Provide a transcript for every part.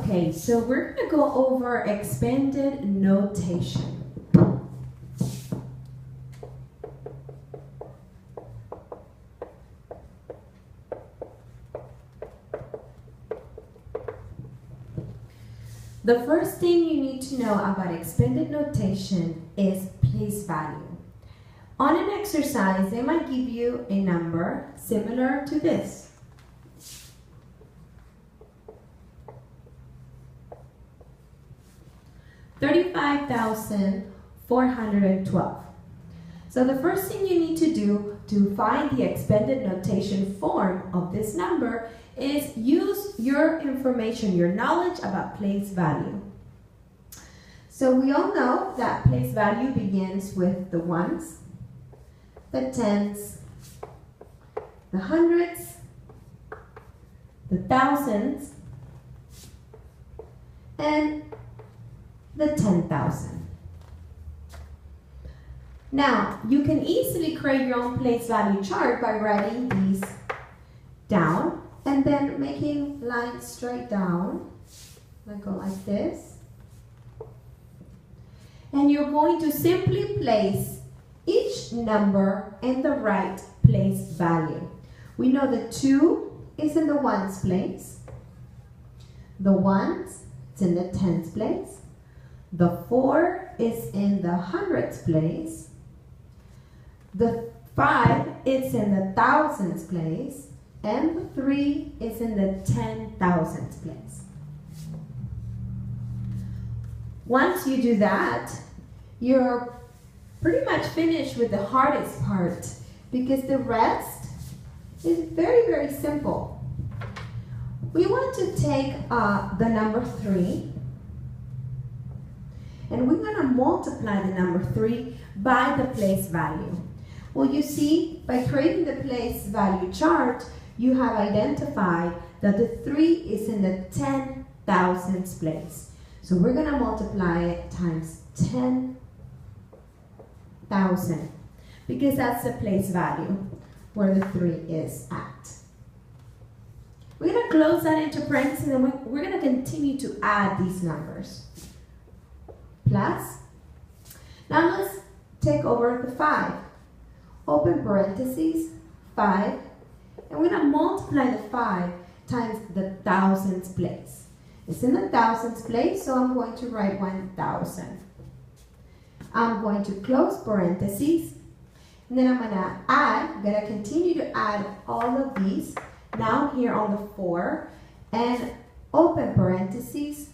Okay, so we're going to go over expanded notation. The first thing you need to know about expanded notation is place value. On an exercise, they might give you a number similar to this. 35,412. So the first thing you need to do to find the expanded notation form of this number is use your information, your knowledge about place value. So we all know that place value begins with the ones, the tens, the hundreds, the thousands, and the 10,000. Now, you can easily create your own place value chart by writing these down and then making lines straight down, go like this. And you're going to simply place each number in the right place value. We know the 2 is in the ones place, the ones it's in the tens place, the 4 is in the hundreds place, the 5 is in the thousands place, and the 3 is in the 10,000s place. Once you do that, you're pretty much finished with the hardest part, because the rest is very, very simple. We want to take the number 3, and we're going to multiply the number 3 by the place value. Well, you see, by creating the place value chart, you have identified that the 3 is in the 10,000s place. So we're going to multiply it times 10,000, because that's the place value where the 3 is at. We're going to close that into parentheses, and we're going to continue to add these numbers. Plus, now let's take over the 5. Open parentheses, 5, and we're going to multiply the 5 times the thousands place. It's in the thousands place, so I'm going to write 1,000. I'm going to close parentheses, and then I'm going to add, I'm going to continue to add all of these down here on the 4, and open parentheses,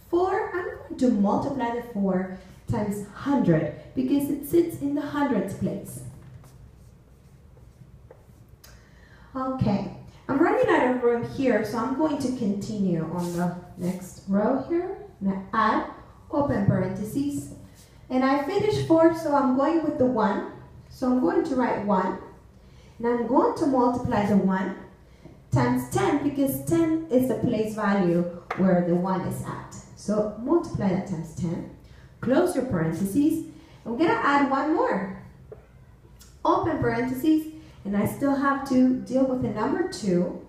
4, I'm going to multiply the 4 times 100, because it sits in the hundreds place. Okay, I'm running out of room here, so I'm going to continue on the next row here. I'm going to add, open parentheses, and I finished 4, so I'm going with the 1. So I'm going to write 1, and I'm going to multiply the 1 times 10, because 10 is the place value where the 1 is at. So multiply that times 10, close your parentheses. I'm going to add 1 more. Open parentheses, and I still have to deal with the number 2.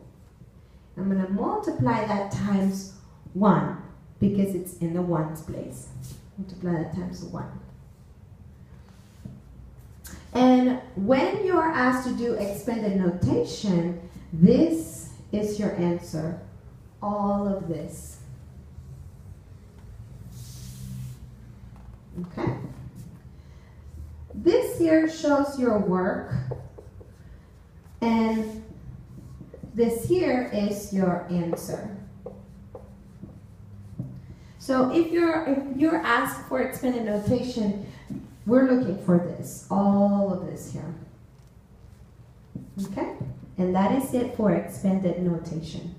I'm going to multiply that times 1, because it's in the ones place. Multiply that times 1. And when you are asked to do expanded notation, this is your answer. All of this. Okay? This here shows your work, and this here is your answer. So if you're asked for expanded notation, we're looking for this, all of this here. Okay? And that is it for expanded notation.